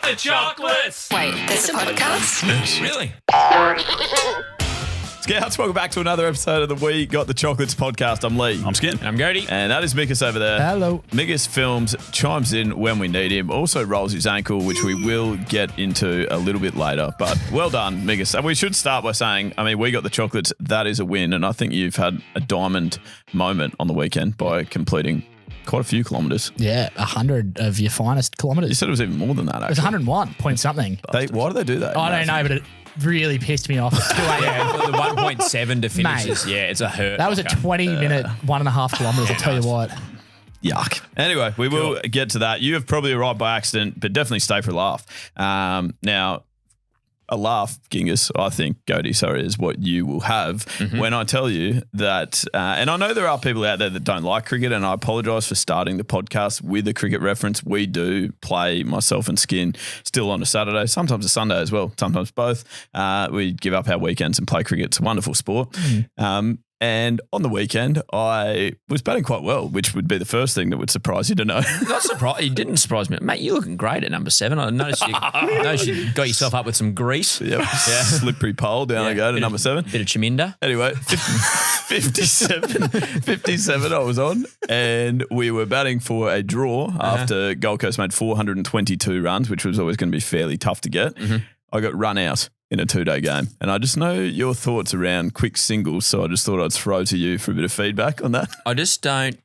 the chocolates. Wait, there's a podcast? Yes. Really? Scouts, welcome back to another episode of the We Got the Chocolates podcast. I'm Leigh. I'm Skin. And I'm Cody. And that is Mickus over there. Hello. Mickus films, chimes in when we need him, also rolls his ankle, which we will get into a little bit later. But well done, Mickus. And we should start by saying, We Got the Chocolates, that is a win. And I think you've had a diamond moment on the weekend by completing quite a few kilometres. Yeah, 100 of your finest kilometres. You said it was even more than that, It was actually. 101 point something. Why do they do that? I don't know, but it really pissed me off at 2 a.m. Yeah, the 1.7 to finish Mate. is, it's a hurt. That was a 20-minute, 1.5 kilometres, I'll tell you what. Yuck. Anyway, we will get to that. You have probably arrived by accident, but definitely stay for a laugh. Now, a laugh, Gingus, I think, Cody, is what you will have when I tell you that, and I know there are people out there that don't like cricket, and I apologise for starting the podcast with a cricket reference. We do play, myself and Skin, still on a Saturday, sometimes a Sunday as well, sometimes both. We give up our weekends and play cricket. It's a wonderful sport. And on the weekend, I was batting quite well, which would be the first thing that would surprise you to know. Not surprised. It didn't surprise me. Mate, you're looking great at number 7. I noticed you got yourself up with some grease. Yep. Slippery pole down I go to number 7. Bit of Chaminda. Anyway, 57 I was on, and we were batting for a draw after Gold Coast made 422 runs, which was always going to be fairly tough to get. I got run out in a 2-day game. And I just know your thoughts around quick singles, so I just thought I'd throw to you for a bit of feedback on that. I just don't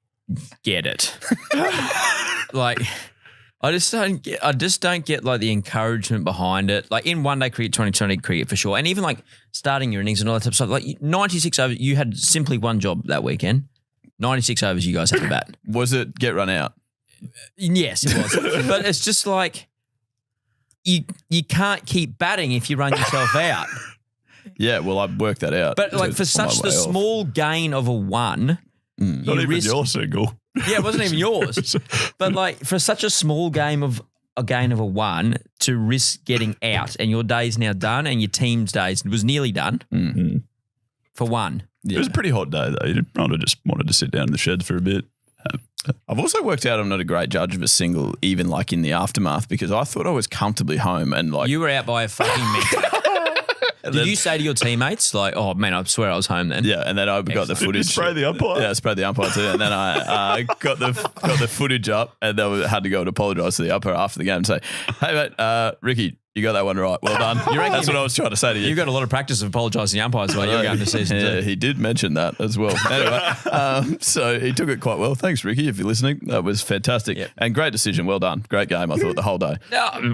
get it. I just don't get like the encouragement behind it. Like in one-day cricket, 2020 cricket for sure. And even like starting your innings and all that type of stuff. Like 96 overs, you had simply one job that weekend. 96 overs you guys had to bat. Was it get run out? Yes, it was. But it's just like, you can't keep batting if you run yourself out. Yeah, well, I've worked that out. But like for such the small gain of a 1, Not even your single. Yeah, it wasn't even yours. But like for such a small gain of a 1 to risk getting out, and your day's now done, and your team's days was nearly done for 1. Yeah. It was a pretty hot day though. You probably just wanted to sit down in the sheds for a bit. I've also worked out I'm not a great judge of a single, even like in the aftermath, because I thought I was comfortably home and like you were out by a fucking minute. Did you say to your teammates like, "Oh man, I swear I was home then"? Yeah, and then I got the footage. Did you spray the umpire? Yeah, I sprayed the umpire too, and then I got the footage up, and then had to go and apologise to the umpire after the game and say, "Hey mate, Ricky, you got that one right. Well done." That's what I was trying to say to you. You got a lot of practice of apologising to umpires while you were going to season 2. Yeah, he did mention that as well. Anyway, so he took it quite well. Thanks, Ricky, if you're listening. That was fantastic. Yep. And great decision. Well done. Great game, I thought, the whole day.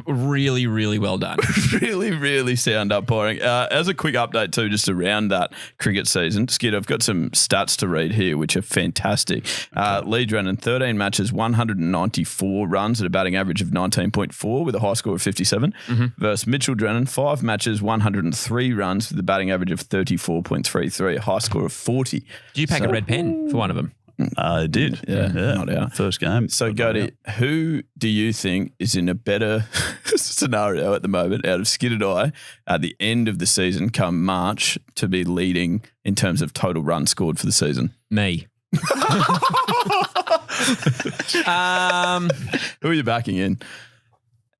Really, really well done. Really, really sound umpiring. As a quick update too, just around that cricket season, Skid, I've got some stats to read here, which are fantastic. Leigh Drennan, 13 matches, 194 runs at a batting average of 19.4 with a high score of 57. Versus Mitchell Drennan, 5 matches, 103 runs with a batting average of 34.33, a high score of 40. Did you pack a red pen for one of them? I did. Yeah, Yeah. not out. First game. So, Gody, who do you think is in a better scenario at the moment out of Skid and I at the end of the season come March to be leading in terms of total runs scored for the season? Me. Who are you backing in?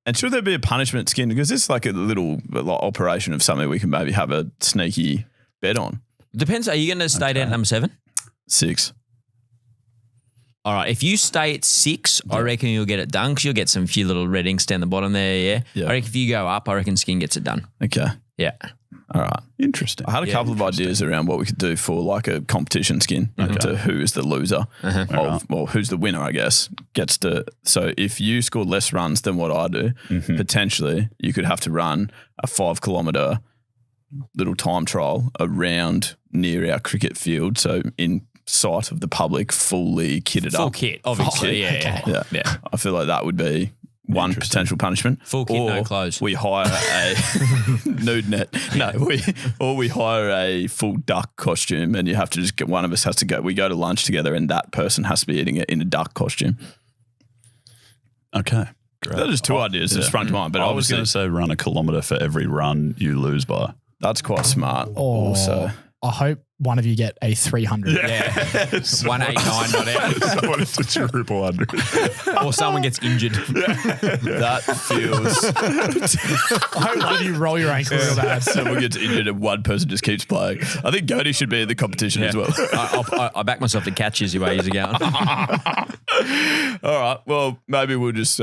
And should there be a punishment, Skin? Because this is like a little operation of something we can maybe have a sneaky bet on. Depends. Are you going to stay down at number 7? 6. All right. If you stay at 6, I reckon you'll get it done because you'll get some few little red inks down the bottom there. Yeah. I reckon if you go up, I reckon Skin gets it done. Okay. Yeah. All right. Interesting. I had a couple of ideas around what we could do for like a competition, Skin, to who is the loser or who's the winner, I guess, gets to. So if you score less runs than what I do, potentially you could have to run a 5-kilometre little time trial around near our cricket field. So in sight of the public, fully kitted up. Full kit, obviously. Yeah. I feel like that would be one potential punishment. Full kit, no clothes. We hire a nude net. No, we hire a full duck costume, and you have to just get one of us has to go. We go to lunch together, and that person has to be eating it in a duck costume. Okay. Great. That is 2 ideas that sprung to mind. But I was going to say run a kilometre for every run you lose by. That's quite smart. Also, I hope one of you get a 300. Yeah. 189 not out. Someone is a triple 100. Or someone gets injured. That feels. I hope one of you roll your ankle real bad. Someone gets injured and one person just keeps playing. I think Cody should be in the competition as well. I back myself to catch you ways are going. All right. Well, maybe we'll just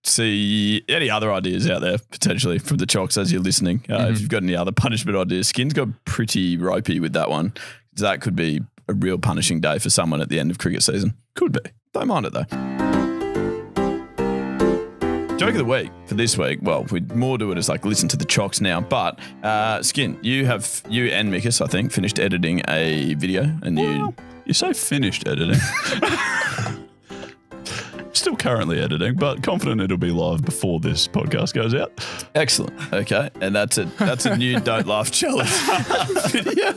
see any other ideas out there potentially from the Chocks as you're listening. If you've got any other punishment ideas, Skin's got pretty ropey with that one. That could be a real punishing day for someone at the end of cricket season. Could be. Don't mind it though. Joke of the week for this week. Well, we'd more do it as like listen to the Chocks now. But Skin, you and Mickus, I think, finished editing a video, and You say finished editing. Still currently editing, but confident it'll be live before this podcast goes out. Excellent. Okay, and that's a new Don't Laugh challenge video.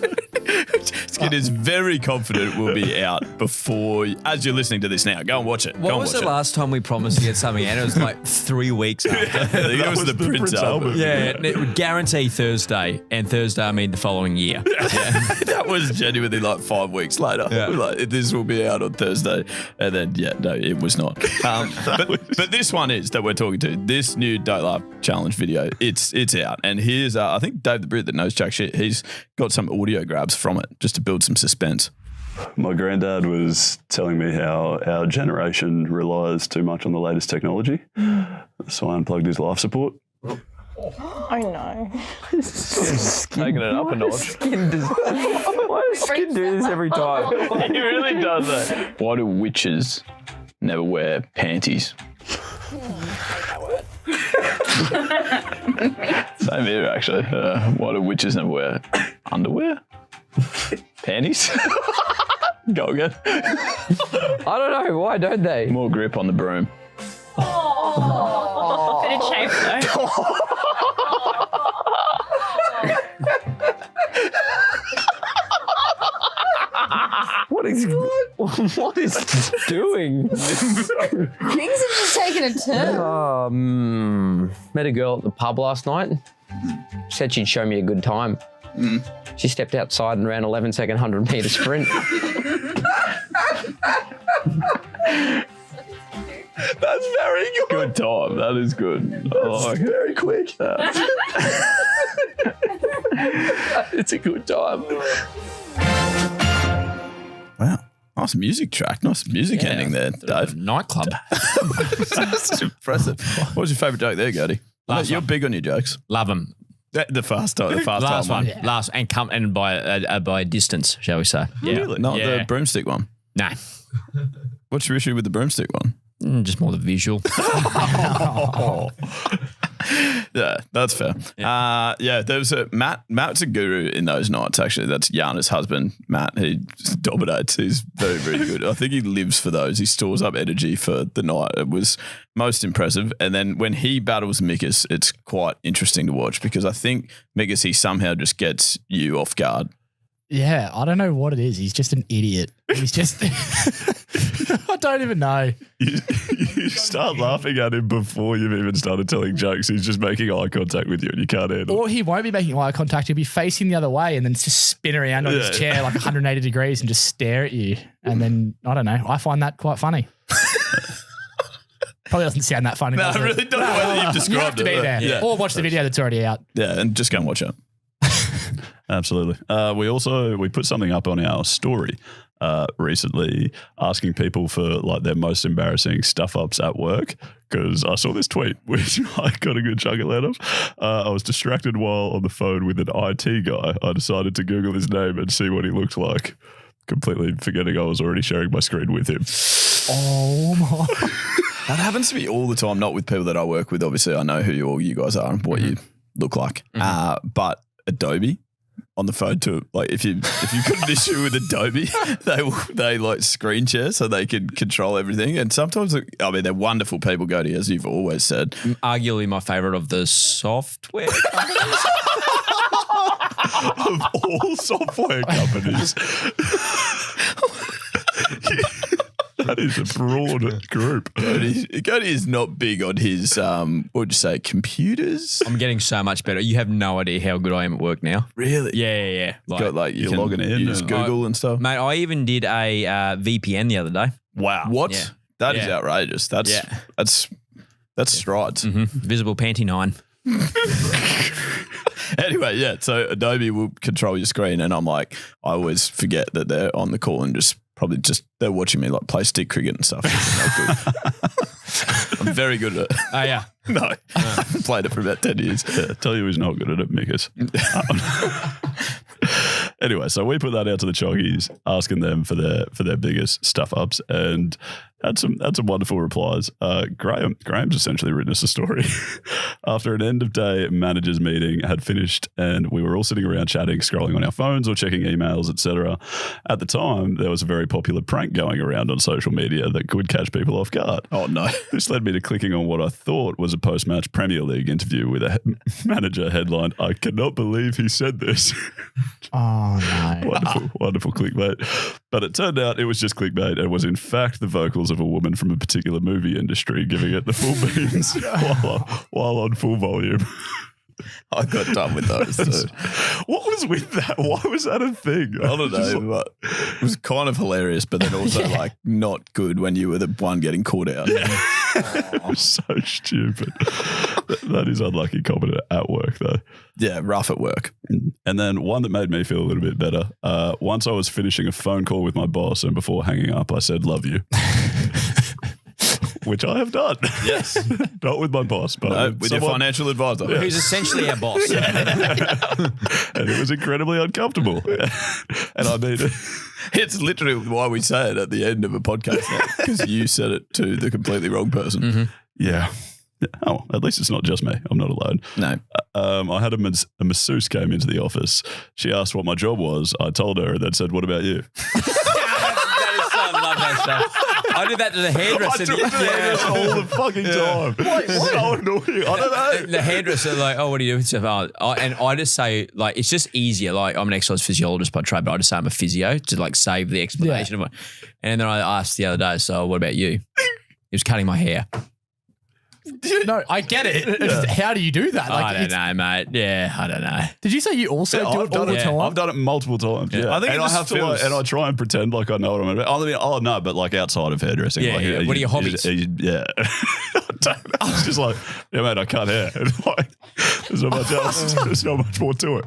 Skin is very confident will be out before, as you're listening to this now. Go and watch it. What was the last time we promised to get something out? It was like 3 weeks after. I think it was the Prince album. Yeah, and it would guarantee Thursday, and Thursday I mean the following year. That was genuinely like 5 weeks later. Yeah. Like, this will be out on Thursday. And then, no, it was not. But this one is that we're talking to. This new Don't Laugh challenge video, it's out. And here's, I think Dave the Brit that knows jack shit, he's got some audio grabs from it just to build some suspense. My granddad was telling me how our generation relies too much on the latest technology. So I unplugged his life support. I know. Taking it up a notch. Why does Skin do this every time? He really does that. Why do witches never wear panties? Same here, actually. Why do witches never wear underwear? Panties? Go again. I don't know. Why don't they? More grip on the broom. Bit of shape though. What is this doing? Things are just taking a turn. Met a girl at the pub last night. Said she'd show me a good time. She stepped outside and ran 11-second 100-meter sprint. That's very good. Good time. That is good. Oh, very quick. It's a good time. Wow. Nice music track. Nice music ending there, Dave. Nightclub. That's impressive. What was your favourite joke there, Gertie? You're big on your jokes. Love them. The fast time Last one. one. Last and by distance, shall we say? Yeah. Really? Not the broomstick one. Nah. What's your issue with the broomstick one? Just more the visual. Yeah, that's fair. Yeah. There was a Matt. Matt's a guru in those nights, actually. That's Yana's husband, Matt. He just dominates. He's very, very good. I think he lives for those. He stores up energy for the night. It was most impressive. And then when he battles Mickus, it's quite interesting to watch because I think Mickus, he somehow just gets you off guard. Yeah, I don't know what it is. He's just an idiot. He's just... I don't even know. You start laughing at him before you've even started telling jokes. He's just making eye contact with you and you can't handle it. Or he won't be making eye contact. He'll be facing the other way and then just spin around on his chair like 180 degrees and just stare at you. And then, I don't know, I find that quite funny. Probably doesn't sound that funny. No, I really don't know whether you've described you have to be there. Yeah. Or watch the video that's already out. Yeah, and just go and watch it. Absolutely. We put something up on our story recently asking people for like their most embarrassing stuff ups at work because I saw this tweet which I got a good chunk out of. I was distracted while on the phone with an IT guy. I decided to Google his name and see what he looked like, completely forgetting I was already sharing my screen with him. Oh my. That happens to me all the time, not with people that I work with. Obviously, I know who all you guys are and what you look like. But Adobe on the phone to like if you've got an issue with Adobe, they like screen share so they can control everything. And sometimes, I mean, they're wonderful people, Cody, as you've always said. Arguably my favourite of the software companies. Of all software companies. That It's a broad group. Cody is not big on his, what would you say, computers? I'm getting so much better. You have no idea how good I am at work now. Really? Yeah. Like you you're can logging in use and- Google and stuff. Mate, I even did a VPN the other day. Wow. What? Yeah. That is Yeah. outrageous. That's strides. Visible Panty 9. Anyway, yeah. So Adobe will control your screen, and I'm like, I always forget that they're on the call and they're watching me like play stick cricket and stuff. I'm very good at it. Oh, yeah. No, I've played it for about 10 years. Yeah, tell you who's not good at it, Mickus. Anyway, so we put that out to the chockies, asking them for their biggest stuff ups, and had some wonderful replies. Graham's essentially written us a story. After an end of day managers meeting had finished, and we were all sitting around chatting, scrolling on our phones or checking emails, etc. At the time, there was a very popular prank going around on social media that could catch people off guard. Oh no! This led me to clicking on what I thought was a post-match Premier League interview with a manager headlined, "I cannot believe he said this." Oh, no. Wonderful clickbait. But it turned out it was just clickbait and was in fact the vocals of a woman from a particular movie industry giving it the full beans while on full volume. I got done with those. So. What was with that? Why was that a thing? I don't know, but it was kind of hilarious, but then also like not good when you were the one getting caught out. It was so stupid. That is unlucky comment at work, though. Yeah, rough at work. And then one that made me feel a little bit better. Once I was finishing a phone call with my boss, and before hanging up, I said, "Love you." Which I have done. Yes. Not with my boss, but with your financial advisor. Who's essentially our boss. And it was incredibly uncomfortable. And I mean, It's literally why we say it at the end of a podcast now, because you said it to the completely wrong person. yeah. Oh, at least it's not just me. I'm not alone. No. I had a masseuse came into the office. She asked what my job was. I told her and then said, "What about you?" I love that stuff. I did that to the hairdresser. I do that all the fucking time. It's so annoying. I don't know. The hairdresser, like, "Oh, what do you do with stuff?" And I just say, like, it's just easier. Like, I'm an exercise physiologist by trade, but I just say I'm a physio to like save the explanation of it. And then I asked the other day, "So what about you?" He was cutting my hair. No, I get it. It's just, how do you do that? Like, I don't know, mate. Yeah, I don't know. Did you say you also do it all the time? I've done it multiple times. Yeah. I think and it I just have to feels- and I try and pretend like I know what I'm about. I mean, no, but like outside of hairdressing. Yeah, like, yeah. What are your hobbies? Yeah. I don't know. It's just like, yeah, mate, I cut hair. And like, there's not much else. There's not much more to it.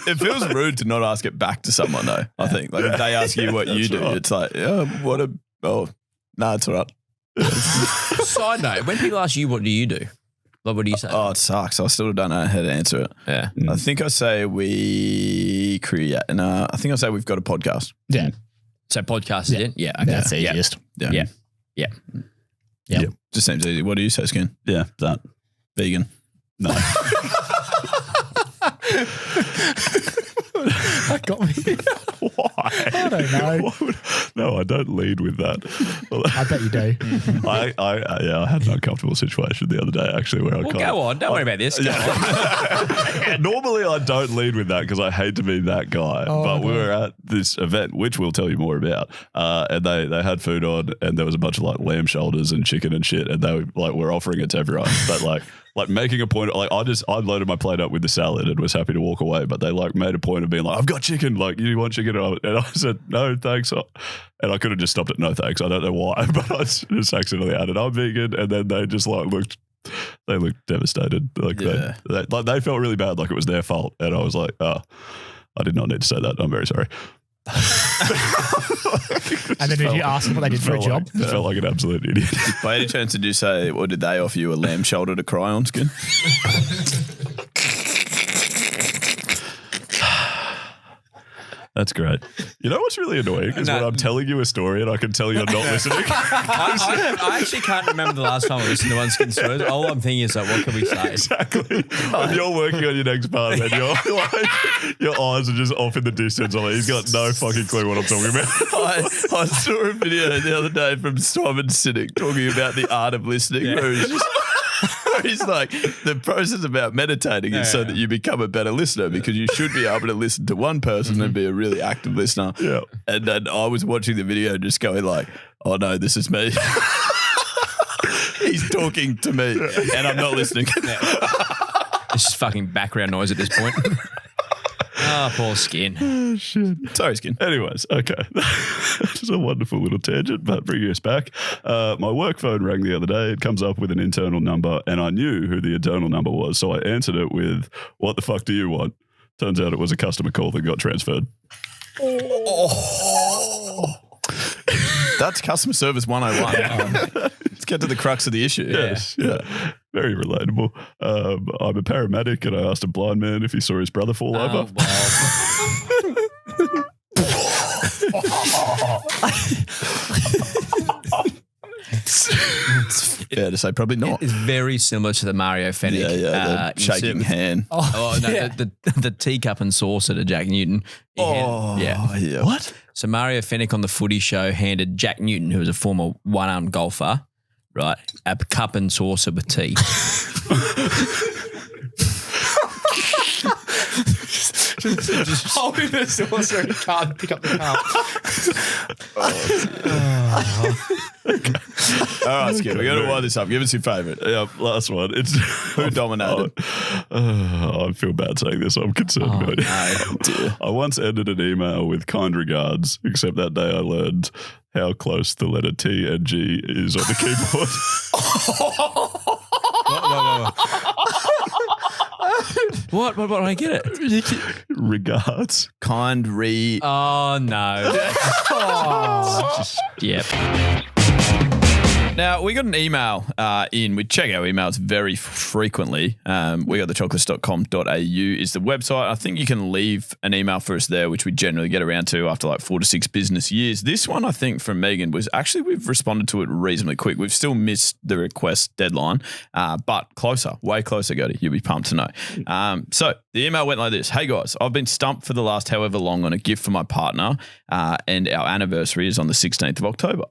It feels rude to not ask it back to someone, though, I think. Like, if they ask you what you do, right. it's like, yeah, no, it's all right. Side note, when people ask you, what do you do? Like, what do you say? Oh, it sucks. I still don't know how to answer it. Yeah. I think I say we create, I think I say we've got a podcast. Yeah. So podcast is it? Yeah. Okay. That's the easiest. Yeah. Yeah. Just seems easy. What do you say, Skin? Yeah, that. Vegan. No. That got me. Why? I don't know. No, I don't lead with that. I bet you do. I had an uncomfortable situation the other day actually where I Well, kind go on. Don't worry about this. Go on. Normally I don't lead with that because I hate to be that guy. But we were at this event, which we'll tell you more about, and they had food on, and there was a bunch of like lamb shoulders and chicken and shit, and they were offering it to everyone, but like making a point, like I loaded my plate up with the salad and was happy to walk away, but they like made a point of being like, "I've got chicken, like you want chicken?" And I said, "No, thanks." And I could have just stopped at "No, thanks." I don't know why, but I just accidentally added, "I'm vegan," and then they just like looked devastated. Like they felt really bad, like it was their fault, and I was like, "Oh, I did not need to say that. I'm very sorry." And then did you ask them what they did for a job? I felt like an absolute idiot. By any chance, did you say, or did they offer you a lamb shoulder to cry on, Skin? That's great. You know what's really annoying is when I'm telling you a story and I can tell you're not listening. I actually can't remember the last time I listened to one Skin story. All I'm thinking is like, what can we say? Exactly. When you're working on your next part and you're like, your eyes are just off in the distance. I'm like, he's got no fucking clue what I'm talking about. I saw a video the other day from Simon Sinek talking about the art of listening, where he's just He's like, the process about meditating is so that you become a better listener because you should be able to listen to one person and be a really active listener. Yeah. And then I was watching the video just going like, oh no, this is me. He's talking to me and I'm not listening. It's just fucking background noise at this point. Oh, poor Skin. Oh, shit. Sorry, Skin. Anyways, okay. It's a wonderful little tangent, but bringing us back. My work phone rang the other day. It comes up with an internal number, and I knew who the internal number was, so I answered it with, what the fuck do you want? Turns out it was a customer call that got transferred. That's customer service 101. Let's get to the crux of the issue. Yes, yeah. Very relatable. I'm a paramedic, and I asked a blind man if he saw his brother fall over. Fair to say, probably not. It's very similar to the Mario Fennick. The shaking hand. The teacup and saucer to Jack Newton. Yeah. What? So Mario Fennick on the Footy Show handed Jack Newton, who was a former one-armed golfer, right, a cup and saucer with tea. Just holding the saucer and can't pick up the cup. All right, Skid, we got to wind this up. Give us your favourite. Yeah, last one. It's Who dominated? I feel bad saying this. I'm concerned about it. Oh, dear. I once ended an email with kind regards, except that day I learned how close the letter T and G is on the keyboard. What? I don't get it. Regards. Kind Oh, no. Yep. Now, we got an email in. We check our emails very frequently. WeGotTheChocolates.com.au is the website. I think you can leave an email for us there, which we generally get around to after like 4 to 6 business years. This one, I think, from Megan was actually we've responded to it reasonably quick. We've still missed the request deadline, but closer, way closer, Gody. You'll be pumped to know. So the email went like this. Hey, guys, I've been stumped for the last however long on a gift for my partner, and our anniversary is on the 16th of October.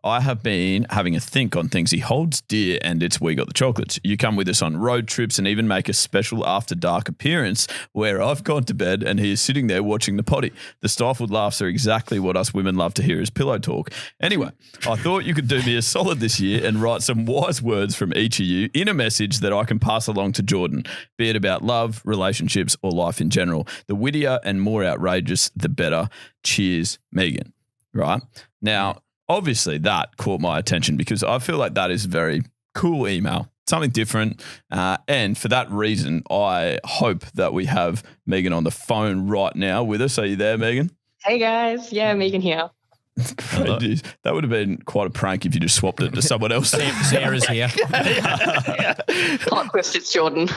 I have been having a think on things he holds dear, and it's We Got the Chocolates. You come with us on road trips and even make a special after dark appearance where I've gone to bed and he is sitting there watching the potty. The stifled laughs are exactly what us women love to hear as pillow talk. Anyway, I thought you could do me a solid this year and write some wise words from each of you in a message that I can pass along to Jordan, be it about love, relationships, or life in general. The wittier and more outrageous, the better. Cheers, Megan. Right? Now, obviously, that caught my attention because I feel like that is a very cool email, something different. And for that reason, I hope that we have Megan on the phone right now with us. Are you there, Megan? Hey guys, yeah, Megan here. That would have been quite a prank if you just swapped it to someone else. Sarah's here. Plot twist, it's Jordan.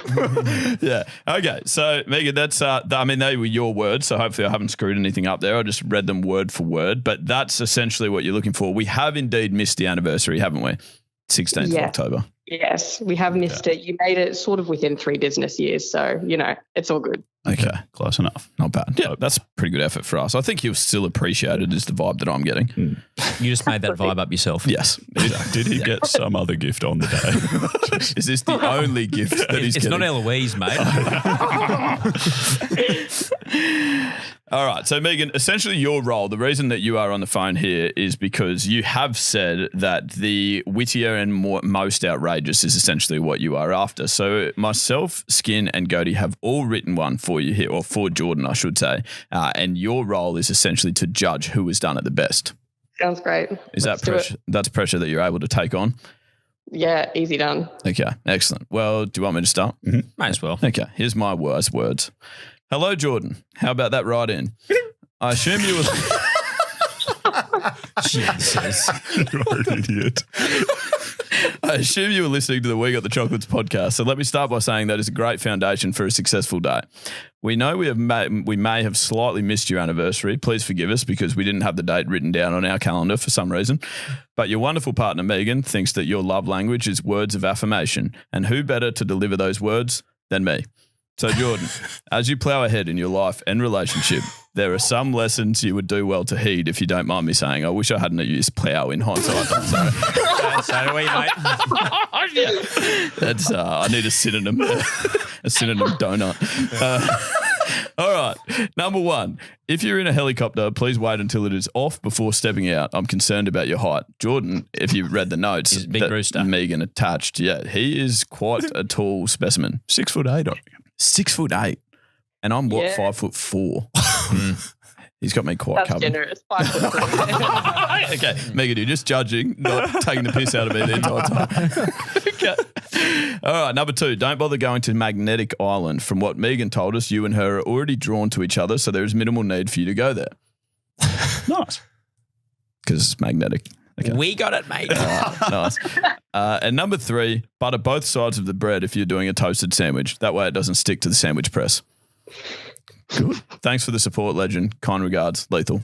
Yeah. Okay. So, Megan, that's, they were your words. So, hopefully, I haven't screwed anything up there. I just read them word for word. But that's essentially what you're looking for. We have indeed missed the anniversary, haven't we? 16th of October. Yes, we have missed it. You made it sort of within 3 business years. So, it's all good. Okay. Close enough. Not bad. Yeah, that's a pretty good effort for us. I think he'll still appreciate it is the vibe that I'm getting. You just made that vibe up yourself. Yes. Did he get some other gift on the day? Is this the only gift that he's It's getting? not Eloise, mate. All right. So, Megan, essentially your role, the reason that you are on the phone here is because you have said that the wittier and most outrageous is essentially what you are after. So myself, Skin, and Gody have all written one for you here, or for Jordan, I should say. And your role is essentially to judge who has done it the best. Sounds great. Is Let's that do it. pressure? That's pressure that you're able to take on? Yeah, easy done. Okay. Excellent. Well, do you want me to start? Might as well. Okay, here's my wise words. Hello, Jordan. How about that right in? I assume you were... Jesus. You're an idiot. I assume you were listening to the We Got the Chocolates podcast, so let me start by saying that is a great foundation for a successful day. We know we may have slightly missed your anniversary. Please forgive us because we didn't have the date written down on our calendar for some reason. But your wonderful partner, Megan, thinks that your love language is words of affirmation. And who better to deliver those words than me? So, Jordan, as you plow ahead in your life and relationship, there are some lessons you would do well to heed, if you don't mind me saying. I wish I hadn't used plough in hindsight. So do we, mate. That's I need a synonym, a synonym donut. All right, number 1. If you're in a helicopter, please wait until it is off before stepping out. I'm concerned about your height. Jordan, if you read the notes, He's a big rooster. Megan attached. Yeah, he is quite a tall specimen. 6'8", I think. 6'8", and I'm what, Yeah. 5'4". He's got me quite That's covered. generous. 5'3". Okay, Megan, you're just judging, not taking the piss out of me the entire time. Okay. All right, number 2, don't bother going to Magnetic Island. From what Megan told us, you and her are already drawn to each other, so there is minimal need for you to go there. Nice. Because it's magnetic. Okay. We got it, mate. Nice. And number 3, butter both sides of the bread if you're doing a toasted sandwich. That way it doesn't stick to the sandwich press. Good. Thanks for the support, legend. Kind regards, Leighthal.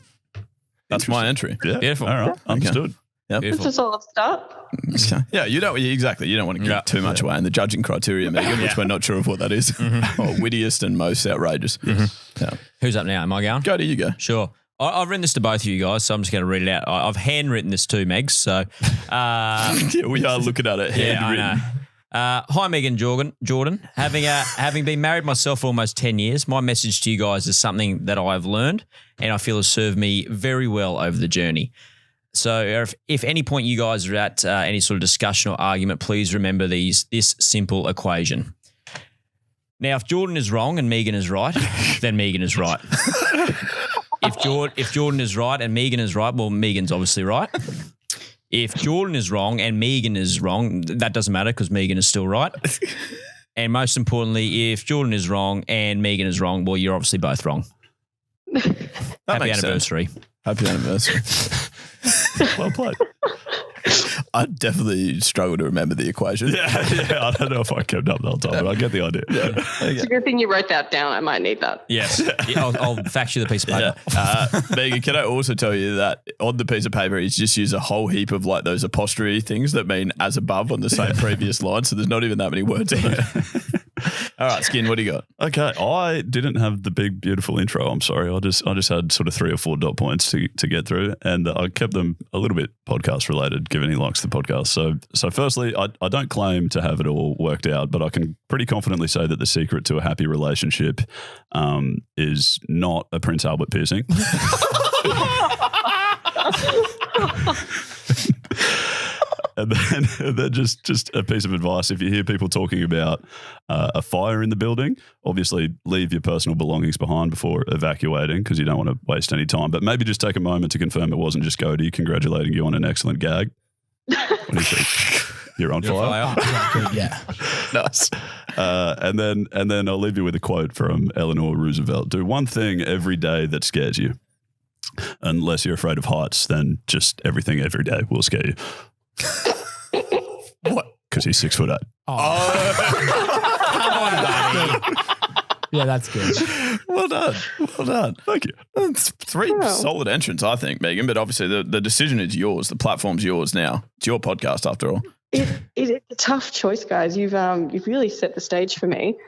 That's my entry. Yeah. Beautiful. All right. Understood. Yep. Beautiful. It's a solid start. Okay. Yeah, you don't want to give too much away in the judging criteria, Megan, which we're not sure of what that is. Oh, wittiest and most outrageous. Yeah. Who's up now? Am I going? Go to you go. Sure. I've written this to both of you guys, so I'm just going to read it out. I've handwritten this too, Megs. So, Yeah, we are looking at it. yeah, I Handwritten. know. Hi, Megan Jordan. Having been married myself for almost 10 years, my message to you guys is something that I've learned and I feel has served me very well over the journey. So if any point you guys are at any sort of discussion or argument, please remember this simple equation. Now, if Jordan is wrong and Megan is right, then Megan is right. If Jordan is right and Megan is right, well, Megan's obviously right. If Jordan is wrong and Megan is wrong, that doesn't matter because Megan is still right. And most importantly, if Jordan is wrong and Megan is wrong, well, you're obviously both wrong. Happy makes anniversary. Happy anniversary. Well played. I definitely struggle to remember the equation. Yeah. I don't know if I kept up the whole time, but I get the idea. It's a good thing you wrote that down. I might need that. Yes. Yeah, I'll fax you the piece of paper. Megan, can I also tell you that on the piece of paper, he's just used a whole heap of like those apostrophe things that mean as above on the same previous line. So there's not even that many words in it. All right, Skin, what do you got? Okay, I didn't have the big, beautiful intro. I'm sorry. I just had sort of 3 or 4 dot points to get through, and I kept them a little bit podcast related, given he likes the podcast. So firstly, I don't claim to have it all worked out, but I can pretty confidently say that the secret to a happy relationship is not a Prince Albert piercing. And then just a piece of advice. If you hear people talking about a fire in the building, obviously leave your personal belongings behind before evacuating because you don't want to waste any time. But maybe just take a moment to confirm it wasn't just Cody congratulating you on an excellent gag. What do you think? You're on fire? Yeah. Nice. And then I'll leave you with a quote from Eleanor Roosevelt. Do one thing every day that scares you. Unless you're afraid of heights, then just everything every day will scare you. What? Because he's 6'8". Yeah, that's good. Well done. Well done. Thank you. That's 3 solid entrants, I think, Megan. But obviously the decision is yours. The platform's yours now. It's your podcast after all. It's a tough choice, guys. You've really set the stage for me.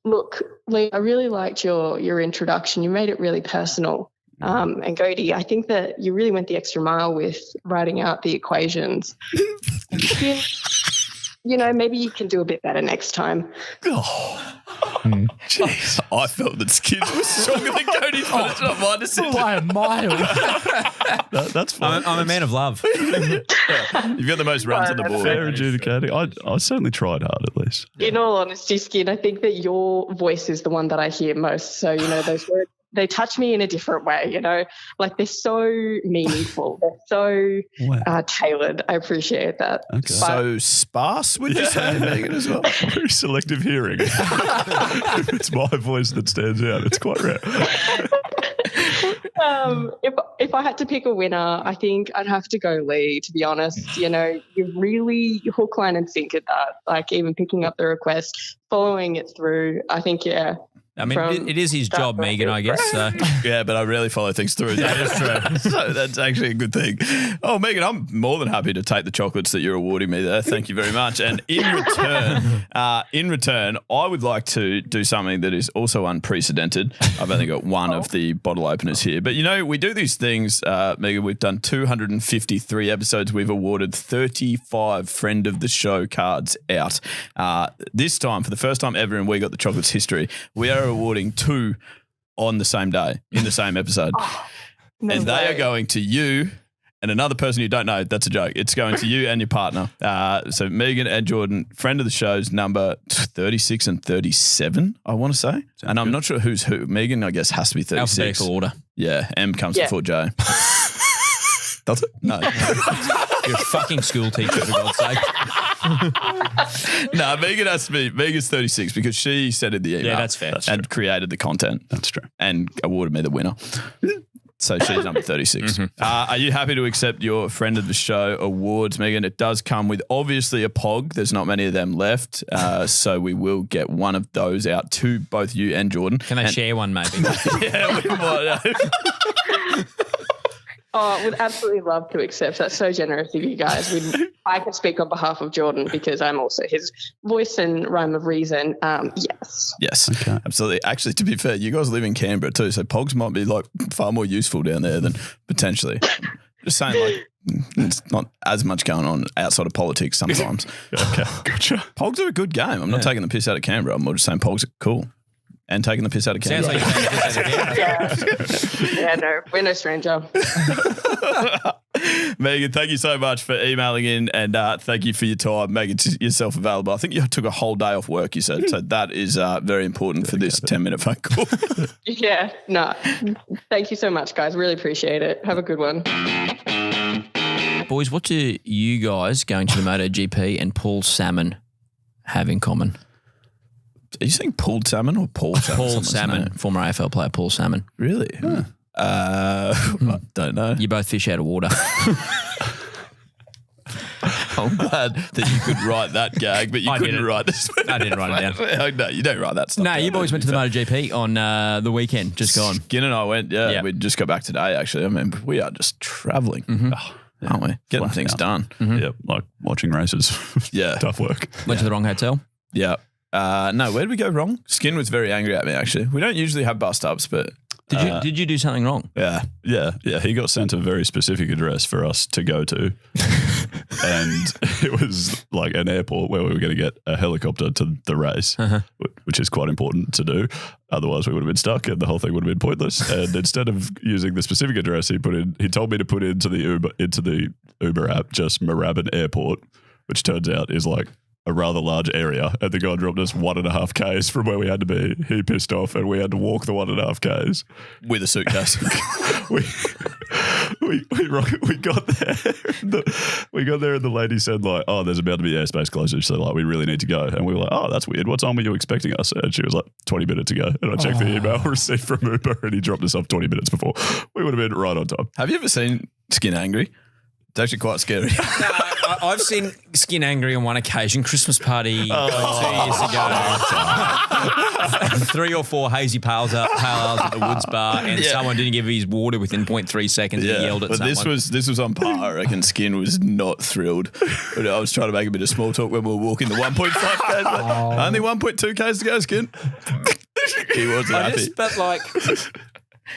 Look, Leigh, I really liked your introduction. You made it really personal. And Cody, I think that you really went the extra mile with writing out the equations. Maybe you can do a bit better next time. Jeez. I felt that Skin was stronger than Cody's, but it's not my decision. By a mile. That's fine. I'm a man of love. You've got the most runs on the board. Fair adjudicating. I certainly tried hard at least. In all honesty, Skin, I think that your voice is the one that I hear most. So, those words, they touch me in a different way, like they're so meaningful. They're so tailored. I appreciate that. Okay. So sparse, would you say, Megan, as well? Very selective hearing. If it's my voice that stands out, it's quite rare. If I had to pick a winner, I think I'd have to go Leigh, to be honest. You really hook, line and sink at that, like even picking up the request, following it through. I think, I mean, it is his job, Megan, I guess. So. Yeah, but I rarely follow things through. That is true. So that's actually a good thing. Oh, Megan, I'm more than happy to take the chocolates that you're awarding me there. Thank you very much. And in return, I would like to do something that is also unprecedented. I've only got one of the bottle openers here. But, we do these things, Megan. We've done 253 episodes. We've awarded 35 friend of the show cards out. This time, for the first time ever in We Got the Chocolates history, we are awarding 2 on the same day in the same episode. And they are going to you and another person you don't know. That's a joke. It's going to you and your partner. So Megan and Jordan, friend of the show's number 36 and 37, I want to say. And I'm not sure who's who. Megan, I guess, has to be 36. Alphabetical order. Yeah, M comes before J. Does it? No. You're a fucking school teacher, for God's sake. No, Megan has to be. Megan's 36 because she said in the email. Yeah, that's fair. And created the content. That's true. And awarded me the winner. So she's number 36. Mm-hmm. Are you happy to accept your friend of the show awards, Megan? It does come with obviously a POG. There's not many of them left. So we will get one of those out to both you and Jordan. Can I share one maybe? Yeah, we might. Oh, would absolutely love to accept. That's so generous of you guys. I can speak on behalf of Jordan because I'm also his voice and rhyme of reason. Yes. Yes, okay. Absolutely. Actually, to be fair, you guys live in Canberra too, so pogs might be far more useful down there than potentially. Just saying, it's not as much going on outside of politics sometimes. Okay, gotcha. Pogs are a good game. I'm not taking the piss out of Canberra. I'm more just saying pogs are cool. And taking the piss out of Canberra. Sounds like you're taking the piss out of Canberra. Yeah, no, we're no stranger. Megan, thank you so much for emailing in and thank you for your time, making yourself available. I think you took a whole day off work, you said. So that is very important for this 10-minute phone call. Yeah, no. Thank you so much, guys. Really appreciate it. Have a good one. Boys, what do you guys going to the Moto GP and Paul Salmon have in common? Are you saying pulled salmon or Paul Salmon? Paul Salmon, former AFL player Paul Salmon. Really? I don't know. You both fish out of water. I'm glad that you could write that gag, but you couldn't write this. I didn't write it down. No, you don't write that stuff. No, you boys went to the Moto GP on the weekend, just gone. Skin and I went, we just got back today, actually. I mean, we are just travelling, aren't we? Getting things done. Yeah, like watching races. Yeah. Tough work. Went to the wrong hotel. Yeah. No, where did we go wrong? Skin was very angry at me, actually. We don't usually have bust ups, but Did you do something wrong? yeah. He got sent a very specific address for us to go to. And it was like an airport where we were going to get a helicopter to the race, which is quite important to do. Otherwise, we would have been stuck and the whole thing would have been pointless. And instead of using the specific address, he told me to put into the Uber app just Moorabbin Airport, which turns out is like a rather large area, and the guy dropped us 1.5 Ks from where we had to be. He pissed off, and we had to walk the 1.5 Ks With a suitcase. we got there. We got there, and the lady said like, "Oh, there's about to be airspace closure, so like we really need to go." And we were like, "Oh, that's weird. What time were you expecting us?" And she was like, 20 minutes ago. And I checked the email receipt from Uber, and he dropped us off 20 minutes before. We would have been right on time. Have you ever seen Skin angry? It's actually quite scary. I've seen Skin angry on one occasion, Christmas party 2 years ago. 3 or 4 hazy pale ales at the Woods Bar, and someone didn't give his water within 0.3 seconds and yelled at someone. This was on par. I reckon Skin was not thrilled. But I was trying to make a bit of small talk when we were walking the 1.5 Ks. Only 1.2 Ks to go, Skin. He wasn't happy.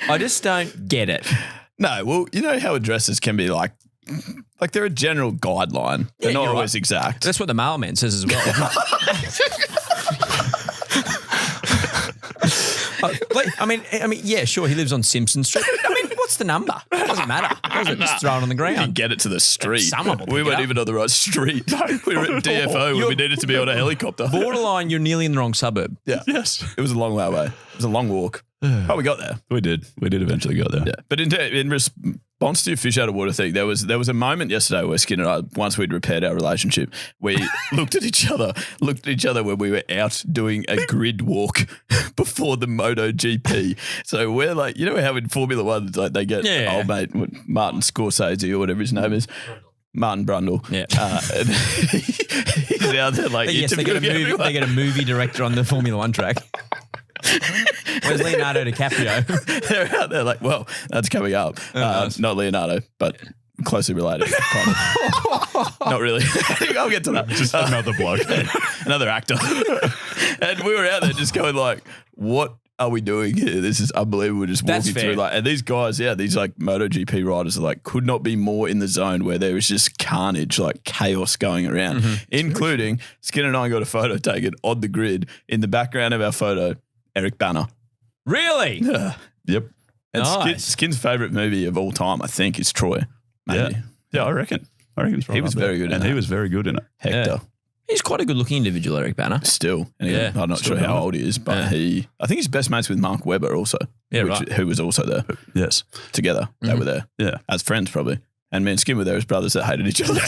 I just don't get it. No, well, you know how addresses can be like they're a general guideline. They're not always exact. That's what the mailman says as well. I mean, yeah, sure, he lives on Simpson Street. I mean, what's the number? It doesn't matter. Just throw it on the ground. You can get it to the street. Someone will pick we weren't it up. even on the right street. We were at DFO when we needed to be on a helicopter. Borderline, you're nearly in the wrong suburb. Yeah. Yes. It was a long way away. It was a long walk. Oh, we got there. We did eventually get there. Yeah. But in response to your fish out of water thing, there was a moment yesterday where Skin and I, once we'd repaired our relationship, we looked at each other when we were out doing a grid walk before the Moto GP. So we're like, you know how in Formula One, like they get old mate Martin Scorsese or whatever his name is. Martin Brundle. Yeah. And he's out there like yes, they get a movie director on the Formula One track. Where's Leonardo DiCaprio? They're out there like, well, that's coming up. Nice. Not Leonardo, but closely related. Kind of. Not really. I'll get to that. Just another bloke. Another actor. And we were out there just going like, what are we doing here? This is unbelievable. Just That's walking fair. through like, and these guys, these like Moto GP riders are like, could not be more in the zone where there was just carnage, like chaos going around, including Skin and I got a photo taken on the grid. In the background of our photo, Eric Banner. Really? Yep. And Nice. Skin's favorite movie of all time, I think, is Troy. Maybe. Yeah, I reckon. It's right He was up there. very good in and that. he was very good in it. Hector. He's quite a good-looking individual, Eric Banner. Still. And Yeah. I'm not Still sure how going. old he is, but Yeah. I think he's best mates with Mark Webber also. Yeah, right. Who was also there Yes. together. They were there Yeah. as friends probably. And me and Skin were there as brothers that hated each other.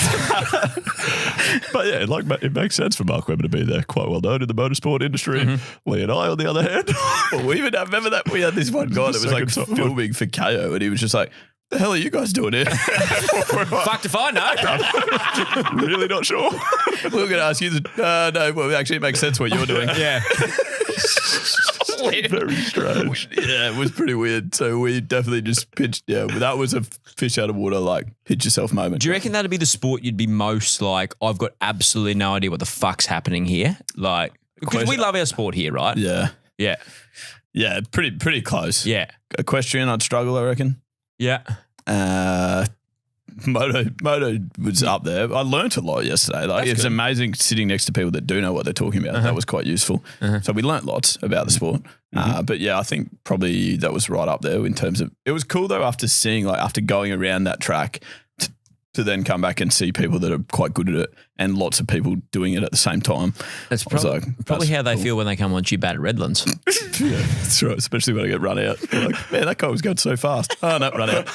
But yeah, like it makes sense for Mark Webber to be there. Quite well known in the motorsport industry. Lee and I, on the other hand, Well, we even remember that we had this one guy that was like Second time. filming for KO and he was just like, the hell are you guys doing here? Fucked if I know. really not sure. We were going to ask you, no, well, actually it makes sense what you're doing. Yeah. Very strange. Yeah, it was pretty weird. So we definitely just pitched, that was a fish out of water, like pitch yourself moment. Do you reckon that'd be the sport you'd be most like, I've got absolutely no idea what the fuck's happening here? Like, because we love our sport here, right? Yeah. Yeah. Yeah, pretty close. Yeah. Equestrian, I'd struggle, I reckon. Yeah. Moto was up there. I learnt a lot yesterday. Like, it was amazing sitting next to people that do know what they're talking about. That was quite useful. So we learnt lots about the sport. But yeah, I think probably that was right up there in terms of. It was cool though after going around that track to then come back and see people that are quite good at it and lots of people doing it at the same time. That's I was probably, like, probably that's how they cool. feel when they come on Tube at Redlands. Yeah, that's right. Especially when I get run out. You're like, man, that guy was going so fast. Oh no, run out.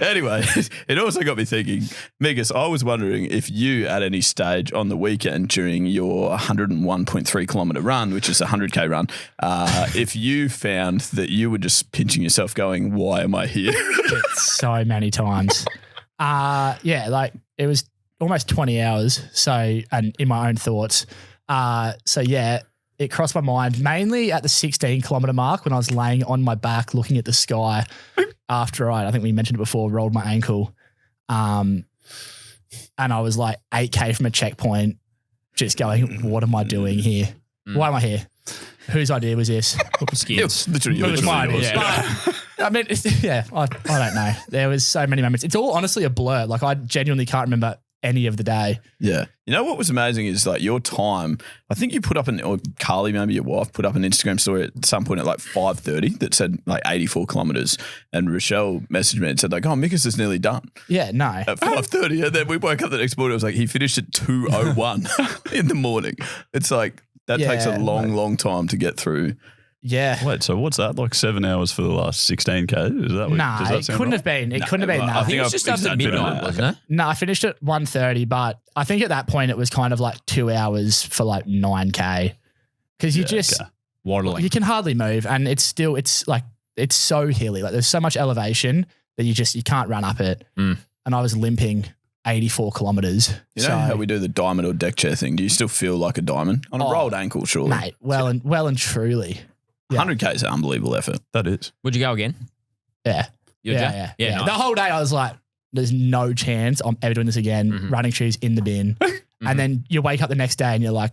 Anyway, it also got me thinking, Mickus, I was wondering if you at any stage on the weekend during your 101.3 kilometre run, which is a 100K run, if you found that you were just pinching yourself going, why am I here? So many times. Yeah, like it was almost 20 hours. So, and in my own thoughts. So yeah, it crossed my mind mainly at the 16 kilometre mark when I was laying on my back looking at the sky after I think we mentioned it before, rolled my ankle. And I was like 8K from a checkpoint just going, what am I doing here? Why am I here? Whose idea was this? It was literally It yours. was mine. Yours. But, I mean, I don't know. There was so many moments. It's all honestly a blur. Like I genuinely can't remember any of the day. Yeah. You know what was amazing is like your time, I think you put up or Carly, maybe your wife, put up an Instagram story at some point at like 5:30 that said like 84 kilometres. And Rochelle messaged me and said like, oh, Mickus is nearly done Yeah, no. at 5:30. And then we woke up the next morning. It was like, he finished at 2:01 in the morning. It's like, that takes a Yeah, long time to get through. Yeah. Wait, so what's that? Like 7 hours for the last 16K? Is that what, Nah, does that it sound couldn't right? have been. It couldn't have been I that. I think it was I've just after been a bit midnight, on that. wasn't it? No, I finished at 1:30, but I think at that point it was kind of like 2 hours for like 9K. Because you just, Waddling. you can hardly move. And it's so hilly. Like there's so much elevation that you can't run up it. Mm. And I was limping 84 kilometers. You know how we do the diamond or deck chair thing? Do you still feel like a diamond? On a rolled ankle, surely. Mate, well and truly. Yeah. 100K is an unbelievable effort. That is. Would you go again? Yeah. You would go? Yeah. Nice. The whole day I was like, there's no chance I'm ever doing this again. Running shoes in the bin. And then you wake up the next day and you're like,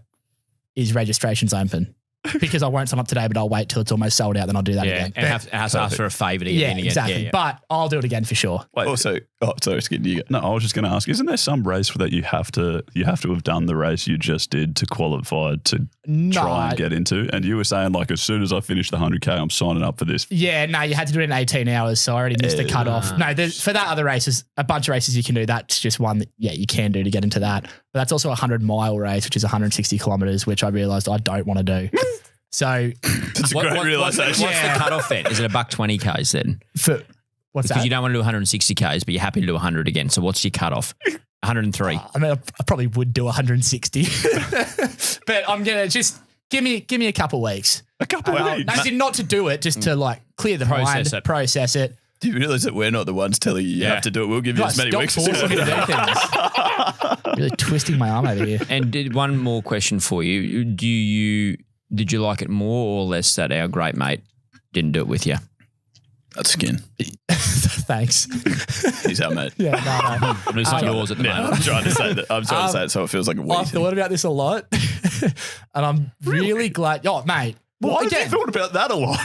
is registrations open? Because I won't sign up today, but I'll wait till it's almost sold out, then I'll do that Yeah, again. and have to ask for a favour to get Yeah, in again. exactly. Yeah. But I'll do it again for sure. Wait, Also, sorry, Skid, you go. no, I was just going to ask, isn't there some race that you have to have done the race you just did to qualify to try and get into? And you were saying like, as soon as I finish the 100K, I'm signing up for this. Yeah, no, you had to do it in 18 hours, so I already missed the cutoff. No, for that other races, a bunch of races you can do. That's just one that, you can do to get into that. But that's also a 100-mile race, which is 160 kilometers, which I realized I don't want to do. So That's a great realisation. What's the cutoff then? Is it a $120 Ks then? for what's Because that? you don't want to do 160 Ks, but you're happy to do 100 again. So what's your cutoff? 103. I mean, I probably would do 160, but I'm gonna just give me a couple weeks. A couple of weeks. As in not to do it, just to like clear the mind, process it. Do you realise that we're not the ones telling you have to do it? We'll give you Guys, as many stop weeks. forcing me to do things. Really twisting my arm over here. And one more question for you. Do you did you like it more or less that our great mate didn't do it with you? That's Skin. Thanks. He's our mate. Yeah, no. But it's not yours at the moment. I'm trying to say that. I'm trying to say it so it feels like a I've week. thought about this a lot, and I'm really glad. Oh, mate. Why have you thought about that a lot?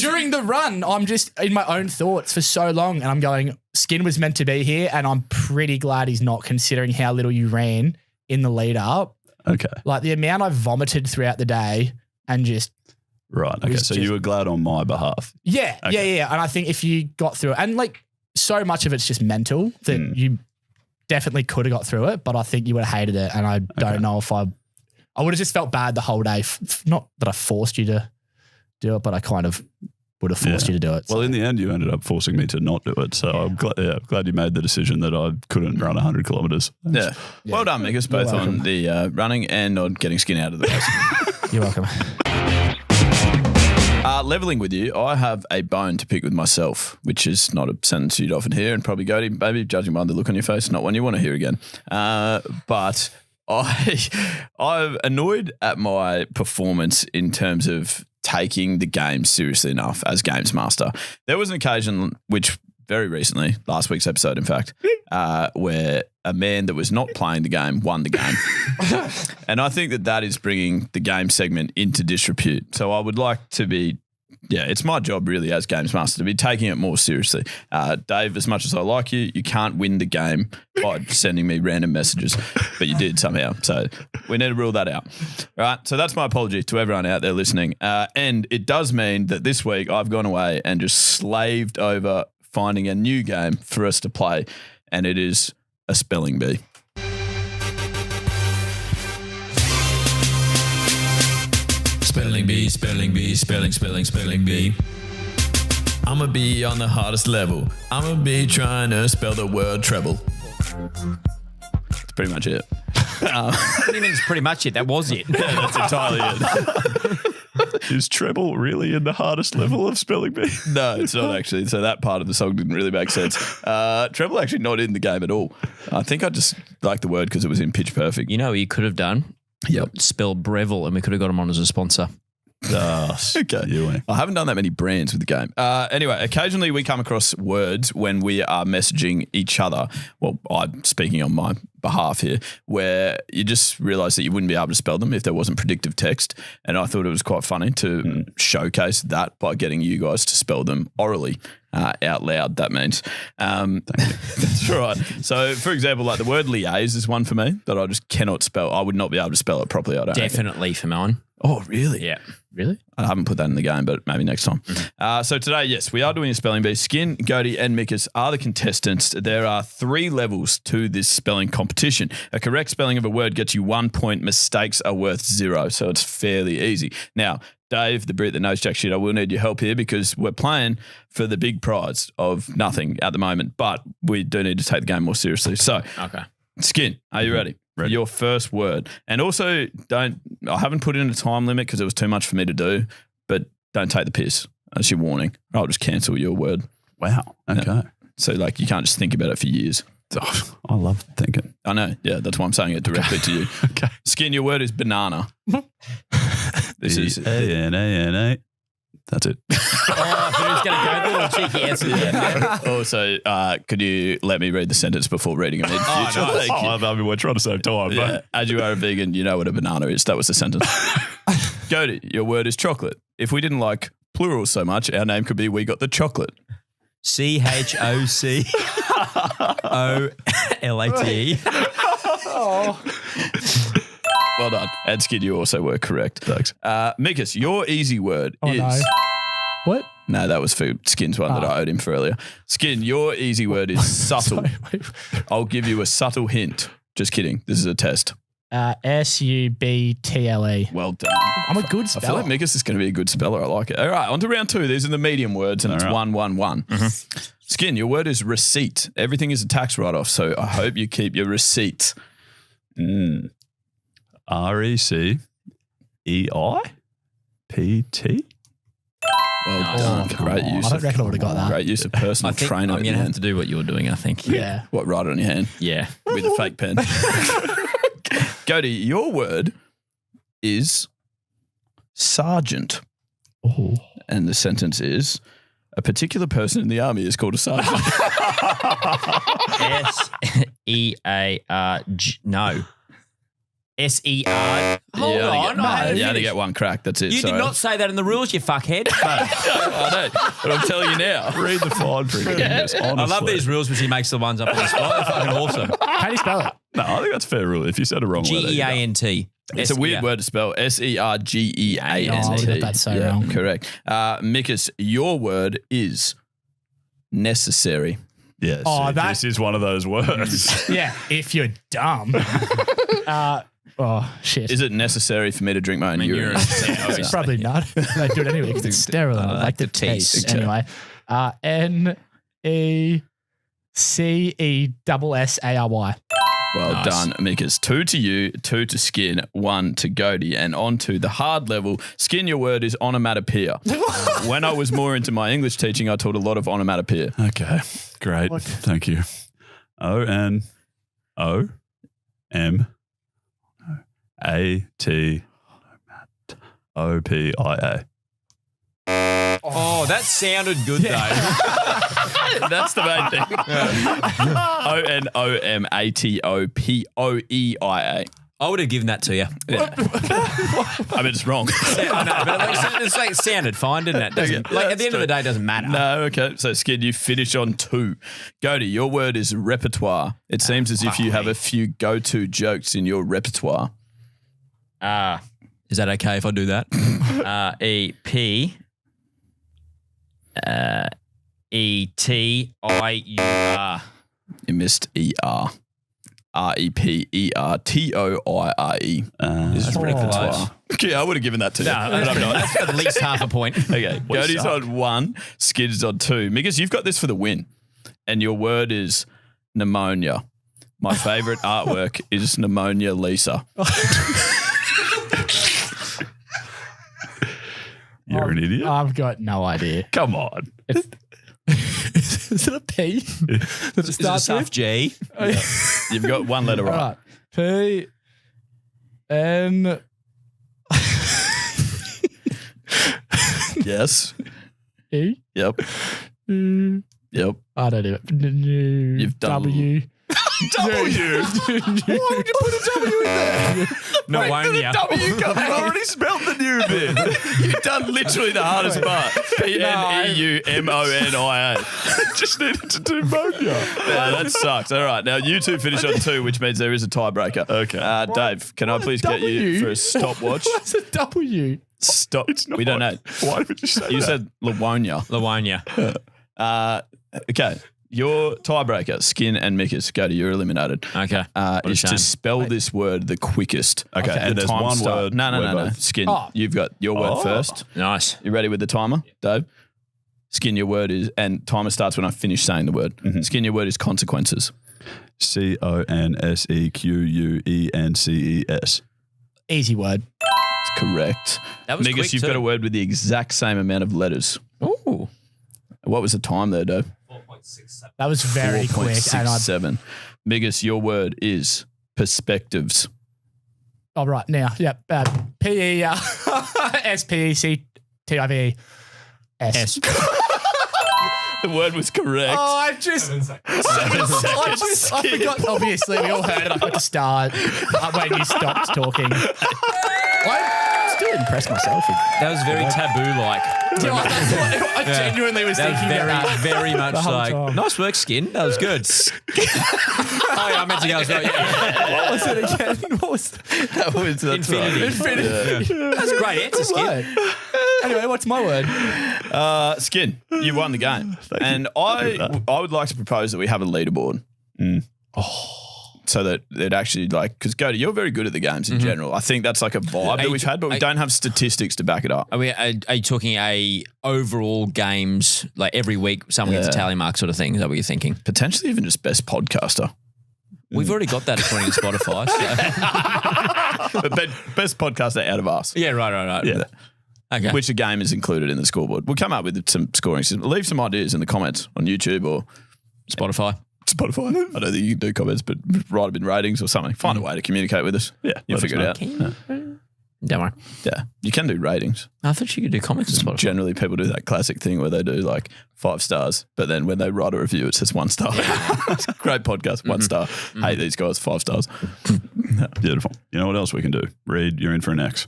During the run, I'm just in my own thoughts for so long, and I'm going, Skin was meant to be here, and I'm pretty glad he's not, considering how little you ran in the lead up. Okay. Like the amount I vomited throughout the day and just. Right. Okay. So you were glad on my behalf. Yeah. Okay. Yeah. And I think if you got through it, and like so much of it's just mental that you definitely could have got through it, but I think you would have hated it. And I don't know if I would have just felt bad the whole day. Not that I forced you to do it, but I kind of would have forced you to do it. Well, in the end, you ended up forcing me to not do it. So I'm glad you made the decision that I couldn't run 100 kilometres. Yeah. Well done, Mickus, both on the running and on getting Skin out of the race. You're welcome. Leveling with you, I have a bone to pick with myself, which is not a sentence you'd often hear, and probably Goaty, maybe judging by the look on your face, not one you want to hear again. But I'm annoyed at my performance in terms of taking the game seriously enough as Games Master. There was an occasion, which very recently, last week's episode, in fact, where a man that was not playing the game won the game. And I think that is bringing the game segment into disrepute. So I would like to be, it's my job really as Games Master to be taking it more seriously. Dave, as much as I like you, you can't win the game by sending me random messages, but you did somehow. So we need to rule that out. All right. So that's my apology to everyone out there listening. And it does mean that this week I've gone away and just slaved over finding a new game for us to play, and it is a spelling bee. Spelling bee, spelling bee, spelling bee. I'ma be on the hardest level. I'ma be trying to spell the word treble. That's pretty much it. What do you mean it's pretty much it? That was it. That's entirely it. Is treble really in the hardest level of spelling bee? No, it's not actually. So that part of the song didn't really make sense. Treble actually not in the game at all. I think I just liked the word because it was in Pitch Perfect. You know what you could have done? Yep. Spell Breville, and we could have got him on as a sponsor. Okay. I haven't done that many brands with the game. Anyway, occasionally we come across words when we are messaging each other. Well, I'm speaking on my behalf here, where you just realise that you wouldn't be able to spell them if there wasn't predictive text. And I thought it was quite funny to showcase that by getting you guys to spell them orally. Out loud, that means. That's right. So, for example, like the word liaise is one for me that I just cannot spell. I would not be able to spell it properly. I don't Definitely for mine. Oh, really? Yeah. Really? I haven't put that in the game, but maybe next time. So today, yes, we are doing a spelling bee. Skin, Goaty and Mickus are the contestants. There are 3 levels to this spelling competition. A correct spelling of a word gets you 1 point. Mistakes are worth 0, so it's fairly easy. Now, Dave, the Brit that knows jack shit, I will need your help here because we're playing for the big prize of nothing at the moment, but we do need to take the game more seriously. So, Okay. Skin, are you ready? Ready. Your first word. And also, I haven't put in a time limit because it was too much for me to do, but don't take the piss. That's your warning. I'll just cancel your word. Wow. Okay. Yeah. So, like, you can't just think about it for years. Oh, I love thinking. I know. Yeah, that's why I'm saying it directly to you. Okay. Skin, your word is banana. This is A-N-A-N-A. That's it. Oh, who's going to go the little cheeky answer there? Also, could you let me read the sentence before reading it in future? nice. Thank you. I mean, we're trying to save time. Yeah, But as you are a vegan, you know what a banana is. That was the sentence. Goaty, your word is chocolate. If we didn't like plural so much, our name could be We Got the Chocolate. CHOCOLATE. Well done. And Skid, you also were correct. Thanks. Mickus, your easy word is... No. What? No, that was for Skin's one that I owed him for earlier. Skin, your easy word is subtle. Sorry, wait. I'll give you a subtle hint. Just kidding. This is a test. SUBTLE. Well done. I'm a good I feel speller. like Mickus is going to be a good speller. I like it. All right, on to round 2. These are the medium words, and it's right. 1-1-1. Skin, your word is receipt. Everything is a tax write-off, so I hope you keep your receipt. RECEIPT. Well Nice. done. Come Great on. use. I don't reckon I would have got that. Great use of personal I think trainer. I'm going to have to do what you're doing, I think. Yeah. What, write it on your hand Yeah. with a fake pen? Goaty, your word is sergeant. Oh. And the sentence is, a particular person in the army is called a sergeant. S-E-A-R-G. No. S-E-R. Hold on. You only get one crack. That's it. You did not say that in the rules, you fuckhead. I know. But I'm telling you now. Read the fine print. I love these rules because he makes the ones up on the spot. They're fucking awesome. How do you spell it? No, I think that's a fair rule. If you said a wrong word, there you go. G-E-A-N-T. It's a weird word to spell. S-E-R-G-E-A-N-T. Oh, I got that so wrong. Correct. Mickus, your word is necessary. Yes. Oh, This is one of those words. Yeah, if you're dumb. Shit. Is it necessary for me to drink my own urine? It's probably not. They do it anyway because it's sterile. I like the taste. Anyway. N-E-C-E-S-S-A-R-Y. Well done, Mickus. 2 to you, 2 to Skin, 1 to Goaty. And on to the hard level. Skin, your word is onomatopoeia. When I was more into my English teaching, I taught a lot of onomatopoeia. Okay, great. Thank you. O-N-O-M-A-T-O-P-I-A. Oh, that sounded good, though. That's the main thing. O-N-O-M-A-T-O-P-O-E-I-A. I would have given that to you. Yeah. I mean, it's wrong. I know, but it's like it sounded fine, didn't it? At the end of the day, it doesn't matter. No, okay. So, Skid, you finish on 2. Goaty, your word is repertoire. It seems as if you have a few go-to jokes in your repertoire. Is that okay if I do that? E-P-E-T-I-U-R. You missed E-R. R-E-P-E-R-T-O-I-R-E. Is repertoire. Okay, I would have given that to you. No, that's at least half a point. Okay, Goaty's on 1, Skid's on 2. Mickus, you've got this for the win. And your word is pneumonia. My favourite artwork is Pneumonia Lisa. You're an idiot. I've got no idea. Come on. Is it a P? Does it Is it a start soft with? G? You've got one letter All right. right. P-N... Yes. E? Yep. Yep. I don't know. You've done- W. W. Why would you put a W in there? Pneumonia. W come. You've already spelled the new bit. You've done literally the hardest part. P-N-E-U-M-O-N-I-A. Just needed to do pneumonia. Yeah, that sucks. All right. Now, you two finish on 2, which means there is a tiebreaker. Okay. Dave, can I please get you for a stopwatch? What's a W? Stop. It's not. We don't know. Why would you say You that? said Livonia. Okay. Your tiebreaker, Skin and Mickus, Goaty, you're eliminated. Okay. Is to spell this word the quickest. Okay, and there's time one start. word. No. we're both- Skin, Oh. you've got your word first. Nice. You ready with the timer, Dave? Skin, your word is, and timer starts when I finish saying the word. Skin, your word is consequences. C-O-N-S-E-Q-U-E-N-C-E-S. Easy word. It's correct. That was Mickus, quick you've too. got a word with the exact same amount of letters. Ooh. What was the time there, Dave? That was very quick. And I 4.67. Mickus, your word is perspectives. Oh, right. Now, yep. P-E-S-P-E-C-T-I-V-E-S. The word was correct. Oh, I forgot. Obviously, we all heard it up at the start when you stopped talking. I'm still impressed myself. That was very taboo-like. I genuinely was That was thinking very, about that. very much the whole like, time. nice work, Skin. That was good. Oh, yeah, I meant to go. What was it again? What was That's Infinity. right. Infinity? That's a great answer, Skin. Anyway, what's my word? Skin, you won the game. And I would like to propose that we have a leaderboard. So that it actually because Goaty, you're very good at the games in general. I think that's like a vibe that we've had, but we don't have statistics to back it up. Are you talking a overall games, like every week someone gets a tally mark sort of thing? Is that what you're thinking? Potentially even just best podcaster. We've already got that according to Spotify. So. But best podcaster out of us. Yeah, right. Yeah. Okay. Which a game is included in the scoreboard. We'll come up with some scoring system. Leave some ideas in the comments on YouTube or Spotify. I don't think you can do comments, but write them in ratings or something. Find a way to communicate with us. Yeah, You'll let us figure it know. out. Don't worry. Yeah, you can do ratings. I thought you could do comments on Spotify. Generally, people do that classic thing where they do like 5 stars, but then when they write a review, it says 1 star. It's a great podcast, 1 star. Hate these guys, 5 stars. Beautiful. You know what else we can do? Reed, you're in for an X.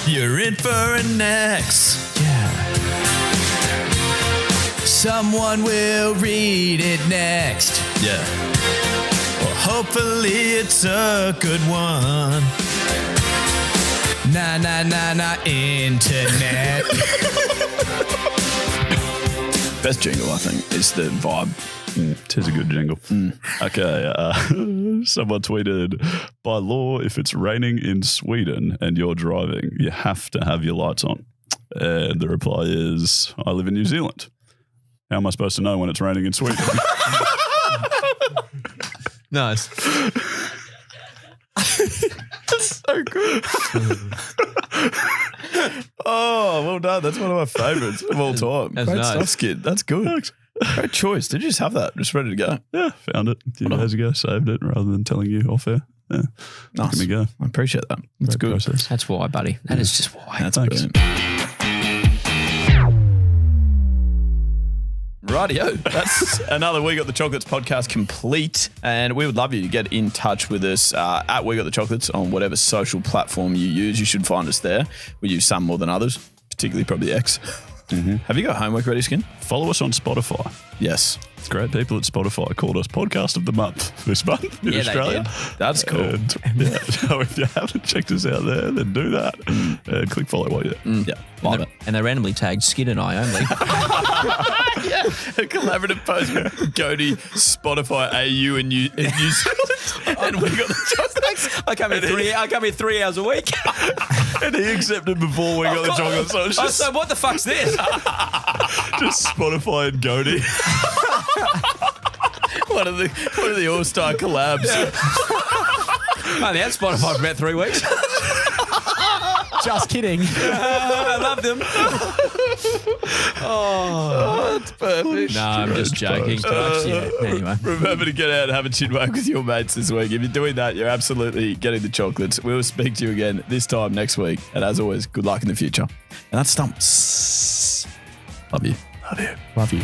You're in for an X. Yeah. Someone will read it next. Yeah. Well, hopefully it's a good one. Nah, internet. Best jingle, I think, is the vibe. Tis a good jingle. Okay. Someone tweeted, by law, if it's raining in Sweden and you're driving, you have to have your lights on. And the reply is, I live in New Zealand. How am I supposed to know when it's raining in Sweden? Nice. That's so good. Oh, well done. That's one of my favourites of all time. That's Great nice. stuff, Skid. That's good. Thanks. Great choice. Did you just have that? Just ready to go? Yeah, found it a few days ago, saved it rather than telling you off air. Yeah. Nice. Give me a go. I appreciate that. That's Great good. process. That's why, buddy. That is just why. That's Thanks. brilliant. Rightio. That's another We Got the Chocolates podcast complete. And we would love you to get in touch with us at We Got the Chocolates on whatever social platform you use. You should find us there. We use some more than others, particularly probably X. Have you got homework ready, Skin? Follow us on Spotify. Yes. It's great people at Spotify called us Podcast of the Month this month in Yeah, they Australia. did. That's cool. And, yeah, so if you haven't checked us out there, then do that. Click follow while you're there. Yeah. Love it. And they randomly tagged Skid and I only. Yeah. A collaborative post with Cody, Spotify, AU, and New Zealand. And We Got the Chocolates. I come here 3 hours a week. And he accepted before we got the chocolate. So it's just, So what the fuck's this? just Spotify and Cody. One of the all-star collabs. Oh, they had Spotify for about 3 weeks. Just kidding. I love them. That's perfect. No, I'm just joking. Yeah, anyway. Remember to get out and have a chin wag with your mates this week. If you're doing that, you're absolutely getting the chocolates. We'll speak to you again this time next week. And as always, good luck in the future. And that's Stumps. Love you. Love you.